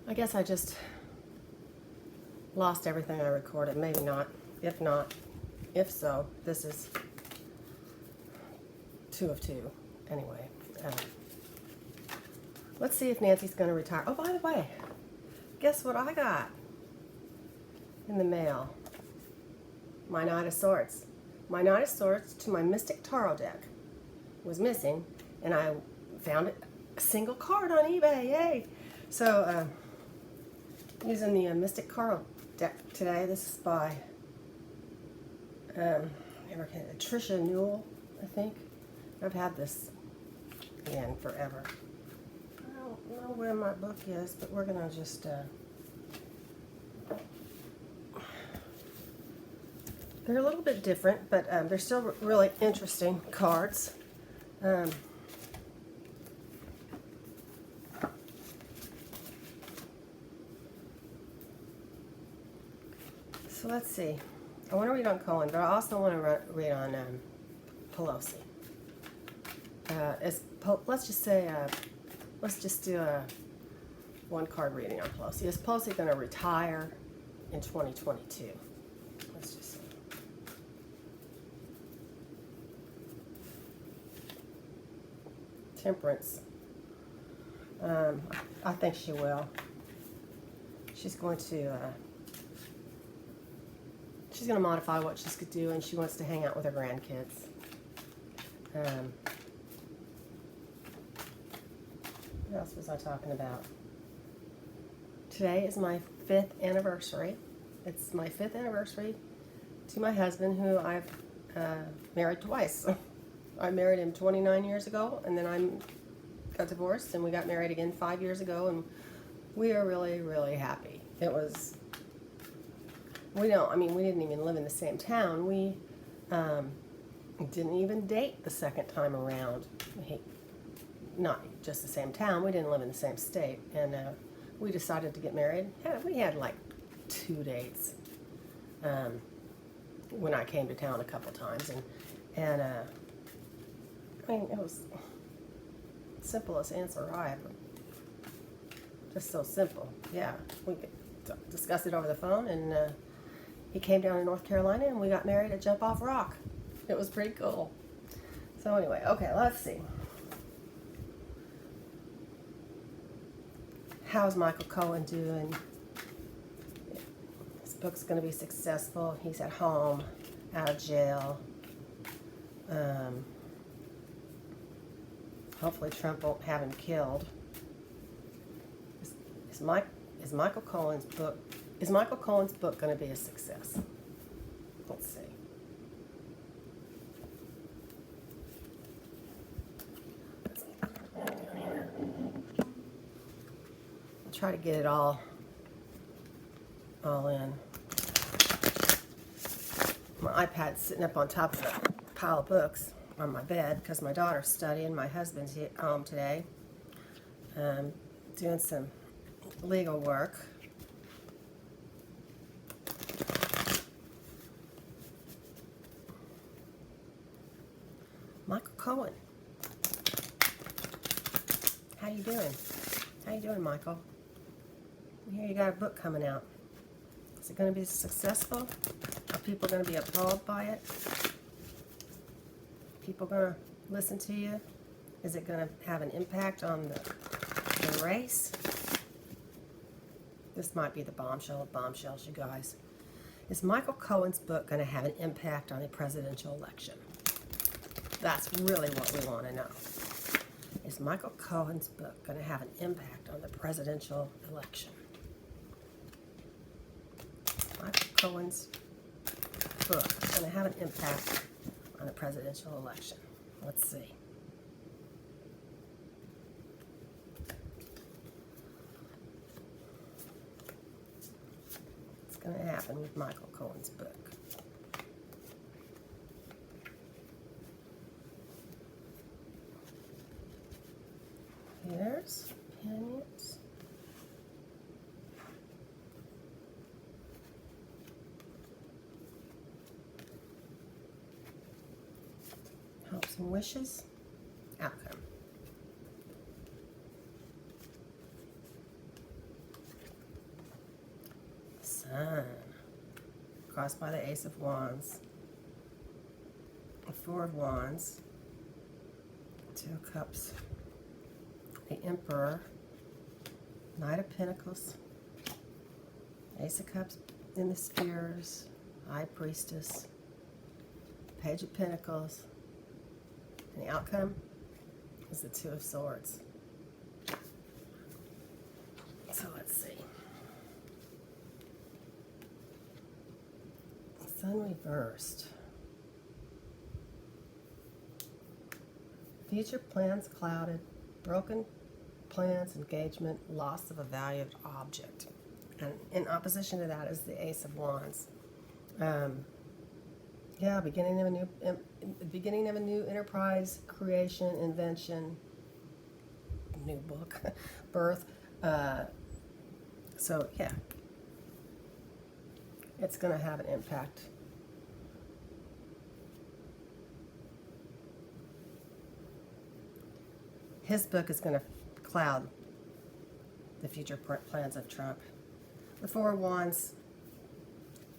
I guess I just lost everything I recorded. Maybe not. If not, if so, this is 2 of 2. Anyway, let's see if Nancy's going to retire. Oh, by the way, guess what I got in the mail? My Knight of Swords. My Knight of Swords to my Mystic Tarot deck was missing, and I found a single card on eBay. Yay! So, using the Mystic Tarot deck today. This is by Trisha Newell, I think. I've had this in forever. I don't know where my book is, but we're going to just... they're a little bit different, but they're still really interesting cards. So let's see. I want to read on Cohen, but I also want to read on Pelosi. Let's just say, let's just do a one-card reading on Pelosi. Is Pelosi going to retire in 2022? Let's just see. Temperance. I think she will. She's going to modify what she's going to do, and she wants to hang out with her grandkids. What else was I talking about? Today is my 5th anniversary. It's my 5th anniversary to my husband, who I've married twice. I married him 29 years ago, and then I got divorced, and we got married again 5 years ago, and we are really, really happy. It was... we didn't even live in the same town. We didn't even date the second time around. Not just the same town. We didn't live in the same state. And we decided to get married. We had like 2 dates when I came to town a couple times. And it was the simplest answer I ever. Just so simple. Yeah, we could discuss it over the phone, and he came down to North Carolina, and we got married at Jump Off Rock. It was pretty cool. So anyway, okay, let's see. How's Michael Cohen doing? His book's going to be successful. He's at home, out of jail. Hopefully Trump won't have him killed. Is Michael Cohen's book going to be a success? Let's see. I'll try to get it all in. My iPad's sitting up on top of a pile of books on my bed because my daughter's studying. My husband's at home today, doing some legal work. Michael Cohen. How you doing? How you doing, Michael? I hear you got a book coming out. Is it going to be successful? Are people going to be appalled by it? People going to listen to you? Is it going to have an impact on the race? This might be the bombshell of bombshells, you guys. Is Michael Cohen's book going to have an impact on the presidential election? That's really what we want to know. Is Michael Cohen's book going to have an impact on the presidential election? Michael Cohen's book is going to have an impact on the presidential election. Let's see. What's going to happen with Michael Cohen's book? Here's opinions. Hopes and wishes. Outcome. Sun, crossed by the Ace of Wands, the Four of Wands, Two of Cups, the Emperor, Knight of Pentacles, Ace of Cups in the Spheres, High Priestess, Page of Pentacles, and the outcome is the Two of Swords. So let's see. Sun reversed. Future plans clouded, broken plans, engagement, loss of a valued object. And in opposition to that is the Ace of Wands. Yeah, beginning of a new enterprise, creation, invention, new book, birth. So yeah, it's going to have an impact. His book is going to cloud the future plans of Trump. The Four of Wands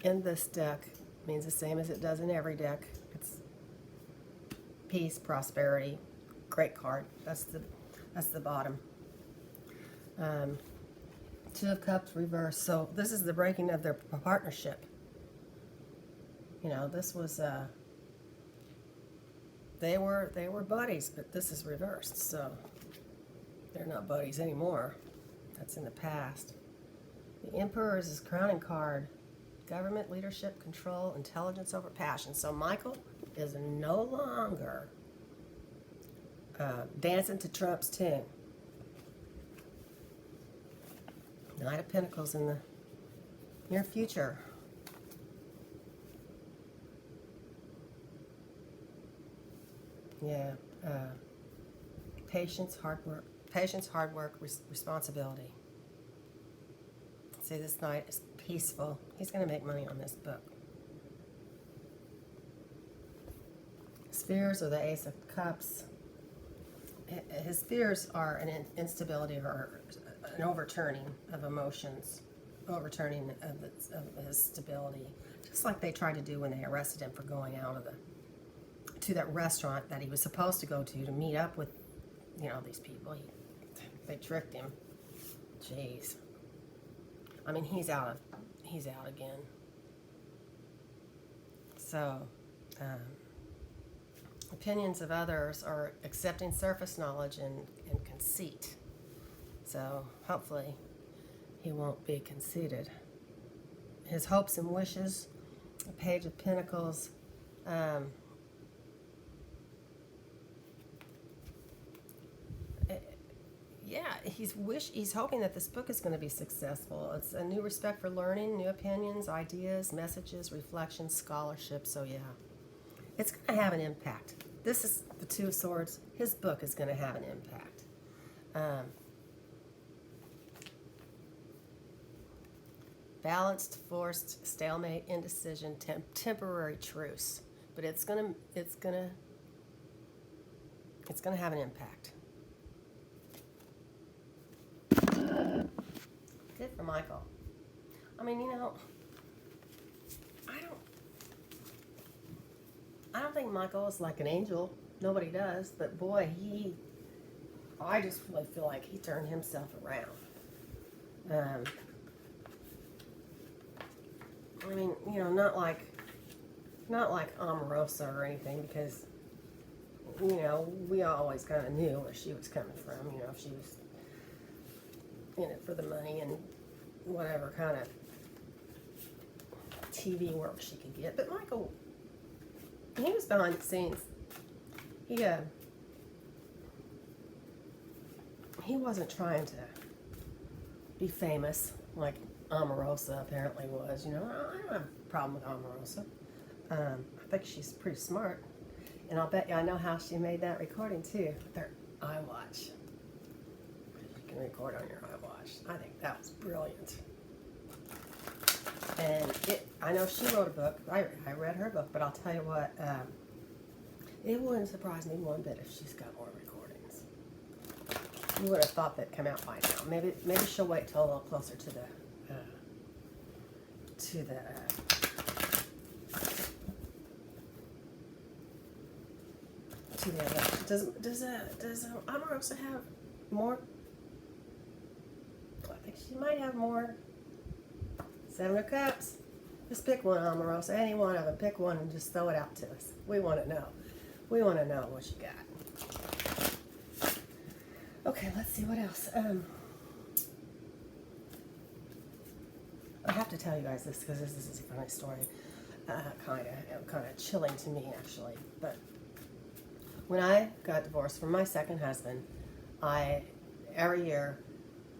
in this deck means the same as it does in every deck. It's peace, prosperity, great card. That's the bottom. Two of Cups reversed. So this is the breaking of their partnership. You know, this was they were buddies, but this is reversed. So they're not buddies anymore. That's in the past. The Emperor is his crowning card. Government, leadership, control, intelligence over passion. So Michael is no longer dancing to Trump's tune. Knight of Pentacles in the near future. Yeah. Patience, hard work, responsibility. See, this Knight is peaceful. He's going to make money on this book. Spheres are the Ace of Cups. His fears are an instability or an overturning of emotions, overturning of his stability, just like they tried to do when they arrested him for going out of to that restaurant that he was supposed to go to meet up with, you know, these people. They tricked him. Jeez. I mean, he's out again. So, opinions of others are accepting surface knowledge and conceit. So, hopefully, he won't be conceited. His hopes and wishes, the Page of Pentacles, yeah, he's hoping that this book is going to be successful. It's a new respect for learning, new opinions, ideas, messages, reflections, scholarship. So yeah, it's going to have an impact. This is the Two of Swords. His book is going to have an impact. Balanced, forced, stalemate, indecision, temporary truce. But it's gonna have an impact. Good for Michael. I mean, you know, I don't think Michael is like an angel. Nobody does, but boy, I just really feel like he turned himself around. I mean, you know, not like Omarosa or anything, because, you know, we always kind of knew where she was coming from. You know, she was in it for the money and whatever kind of TV work she could get. But Michael, he was behind the scenes. He wasn't trying to be famous like Omarosa apparently was. You know, I don't have a problem with Omarosa. I think she's pretty smart. And I'll bet you I know how she made that recording too, with her iWatch. You can record on your iWatch. I think that was brilliant. And I know she wrote a book. I read her book, but I'll tell you what, it wouldn't surprise me one bit if she's got more recordings. You would have thought they'd come out by now. Maybe she'll wait till a little closer to to the election. Does Omarosa have more? I think she might have more. Seven of Cups. Just pick one, Omarosa. Any one of them. Pick one and just throw it out to us. We want to know. We want to know what you got. Okay, let's see what else. I have to tell you guys this because this is a funny story. Kind of chilling to me actually. But when I got divorced from my second husband, every year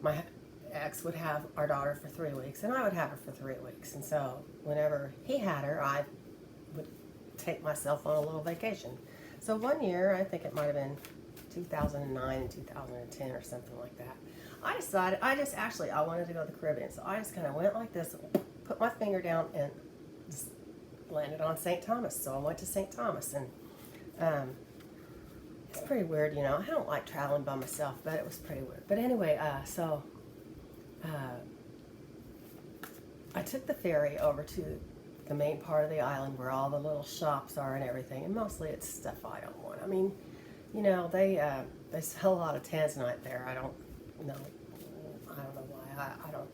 my ex would have our daughter for 3 weeks, and I would have her for 3 weeks. And so whenever he had her, I would take myself on a little vacation. So one year, I think it might have been 2009 and 2010 or something like that, I decided, I wanted to go to the Caribbean. So I just kind of went like this, put my finger down, and just landed on St. Thomas. So I went to St. Thomas, and it's pretty weird, you know. I don't like traveling by myself, but it was pretty weird. But anyway, I took the ferry over to the main part of the island where all the little shops are and everything, and mostly it's stuff I don't want. I mean, you know, they sell a lot of tanzanite there. I don't know why. I don't.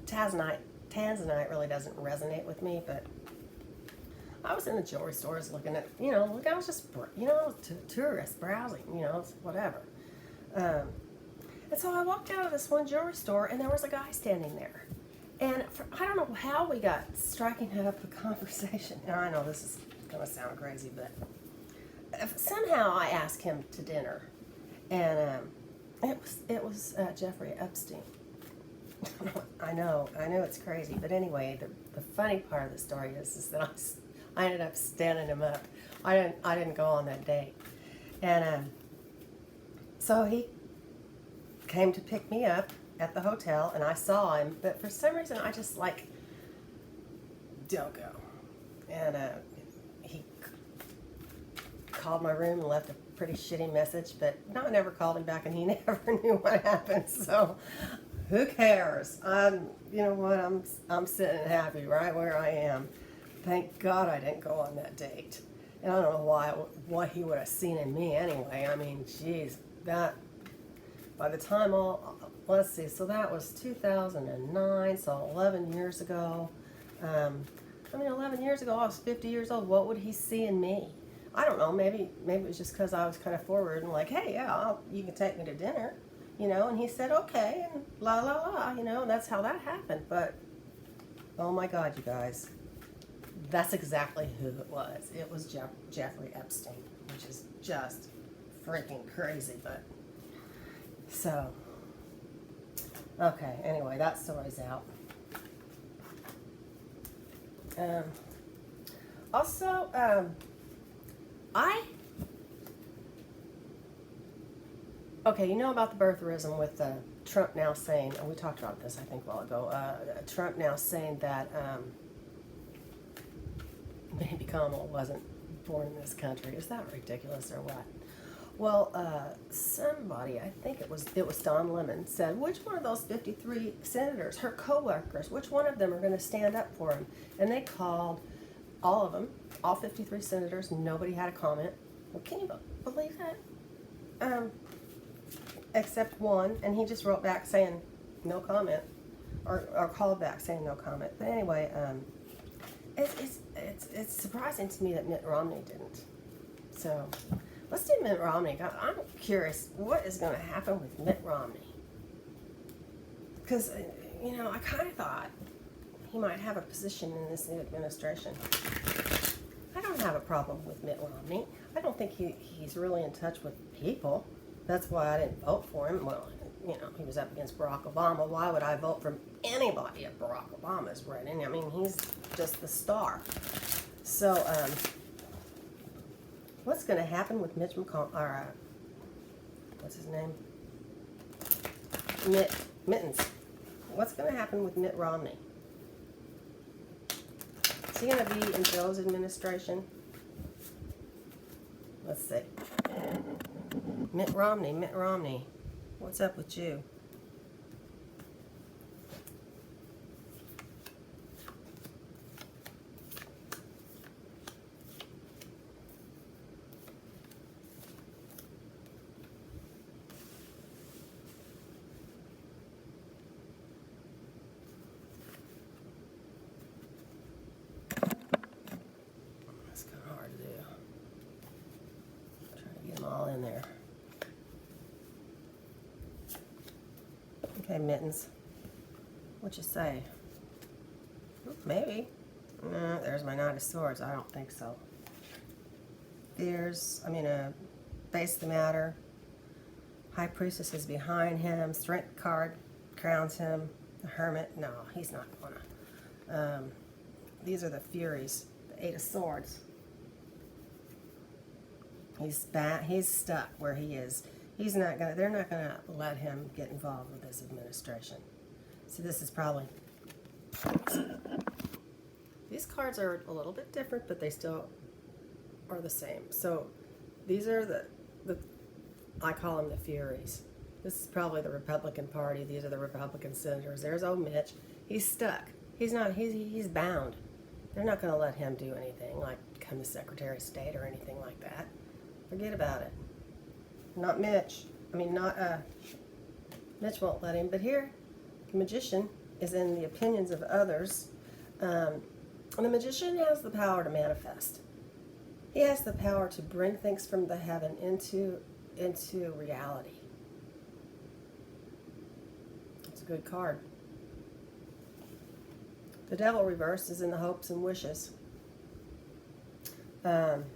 Tanzanite really doesn't resonate with me, but I was in the jewelry stores looking at, I was just, tourist browsing, whatever. And so I walked out of this one jewelry store, and there was a guy standing there. And I don't know how we got striking up a conversation. Now, I know this is going to sound crazy, but somehow I asked him to dinner. And it was Jeffrey Epstein. I know it's crazy. But anyway, the funny part of the story is that I ended up standing him up. I didn't go on that date. And so he came to pick me up at the hotel, and I saw him, but for some reason I just don't go. And he called my room and left a pretty shitty message, but no, I never called him back, and he never knew what happened. So who cares? You know what? I'm sitting happy right where I am. Thank God I didn't go on that date. And I don't know what he would have seen in me anyway. I mean, geez, that by the time let's see, so that was 2009, so 11 years ago. 11 years ago, I was 50 years old. What would he see in me? I don't know, maybe it was just because I was kind of forward and like, hey, yeah, you can take me to dinner, and he said, okay, and la, la, la, and that's how that happened. But, oh my God, you guys, that's exactly who it was. It was Jeffrey Epstein, which is just freaking crazy, but, so... Okay, anyway, that story's out. Okay, you know about the birtherism with Trump now saying, and we talked about this, I think, a while ago, Trump now saying that maybe Kamala wasn't born in this country. Is that ridiculous or what? Well, somebody, I think it was Don Lemon, said, which one of those 53 senators, her co-workers, which one of them are going to stand up for him? And they called all of them, all 53 senators. Nobody had a comment. Well, can you believe that? Except one, and he just wrote back saying no comment, or called back saying no comment. But anyway, it's surprising to me that Mitt Romney didn't. So... let's do Mitt Romney. I'm curious what is going to happen with Mitt Romney. Because, I kind of thought he might have a position in this new administration. I don't have a problem with Mitt Romney. I don't think he's really in touch with people. That's why I didn't vote for him. Well, he was up against Barack Obama. Why would I vote for anybody if Barack Obama's running? I mean, he's just the star. So, what's going to happen with Mitch McConnell, or what's his name? Mittens. What's going to happen with Mitt Romney? Is he going to be in Joe's administration? Let's see. Mitt Romney. What's up with you? Okay, Mittens. What you say? Maybe. No, there's my Knight of Swords. I don't think so. Base of the matter. High Priestess is behind him. Strength card crowns him. The Hermit. No, he's not gonna. These are the Furies. The Eight of Swords. He's stuck where he is. They're not gonna let him get involved with this administration. So this is probably. These cards are a little bit different, but they still are the same. So these are the I call them the Furies. This is probably the Republican Party. These are the Republican senators. There's old Mitch. He's stuck. He's bound. They're not going to let him do anything like become the Secretary of State or anything like that. Forget about it. Not Mitch. Mitch won't let him. But here, the Magician is in the opinions of others. And the Magician has the power to manifest. He has the power to bring things from the heaven into reality. It's a good card. The Devil reversed is in the hopes and wishes. And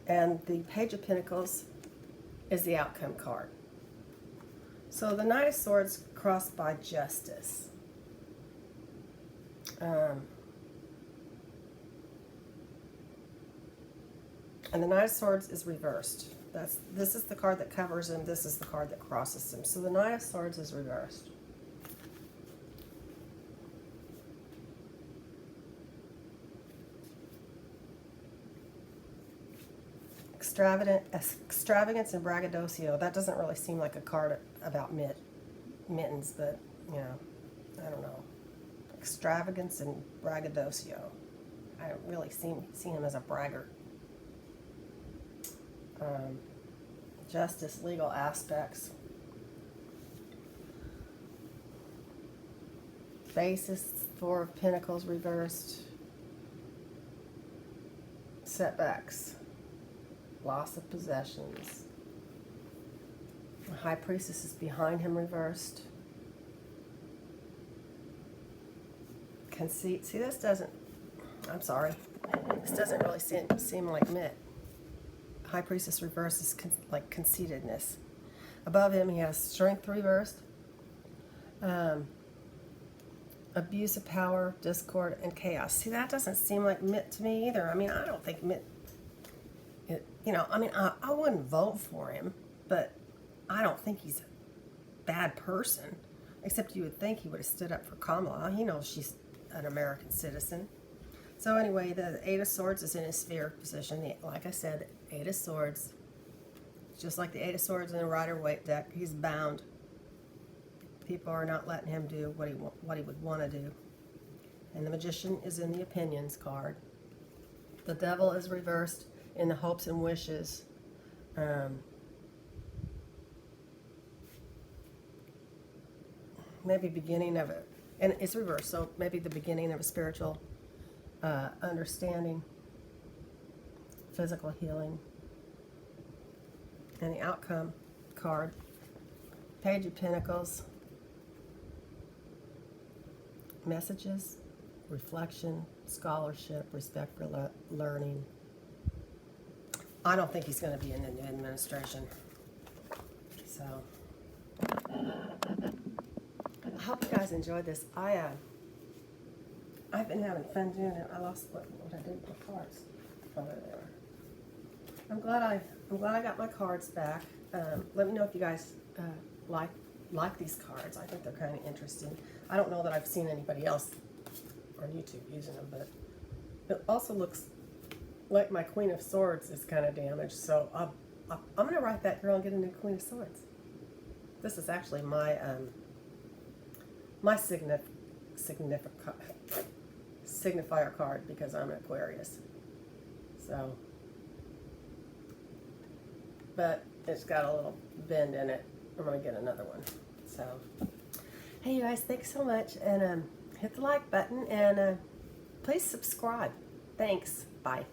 the Page of Pentacles is the outcome card. So the Knight of Swords crossed by Justice. And the Knight of Swords is reversed. This is the card that covers him. This is the card that crosses him. So the Knight of Swords is reversed. Extravagance and braggadocio. That doesn't really seem like a card about Mittens, but, I don't know. Extravagance and braggadocio. I don't really see him as a braggart. Justice, legal aspects. Basis, Four of Pentacles reversed. Setbacks. Loss of possessions. The High Priestess is behind him reversed. Conceit. See, this doesn't, I'm sorry. This doesn't really seem like Mitt. High Priestess reversed is like conceitedness. Above him, he has Strength reversed. Abuse of power, discord, and chaos. See, that doesn't seem like Mitt to me either. I don't think Mitt, I wouldn't vote for him, but I don't think he's a bad person. Except you would think he would have stood up for Kamala. He knows she's an American citizen. So anyway, the Eight of Swords is in his sphere position. Like I said, the Eight of Swords, just like the Eight of Swords in the Rider-Waite deck, he's bound. People are not letting him do what he would want to do. And the Magician is in the Opinions card. The Devil is reversed in the hopes and wishes. Maybe beginning of it, and it's reversed, so maybe the beginning of a spiritual understanding, physical healing. And the outcome card, Page of Pentacles, messages, reflection, scholarship, respect for learning. I don't think he's going to be in the new administration. So, I hope you guys enjoyed this. I've been having fun doing it. I lost what I did with my cards over there. I'm glad I got my cards back. Let me know if you guys like these cards. I think they're kind of interesting. I don't know that I've seen anybody else on YouTube using them, but it also looks like my Queen of Swords is kind of damaged. So I'm going to write that girl and get a new Queen of Swords. This is actually my signifier card because I'm an Aquarius. So, but it's got a little bend in it. I'm going to get another one. So, hey you guys, thanks so much. And hit the like button and please subscribe. Thanks. Bye.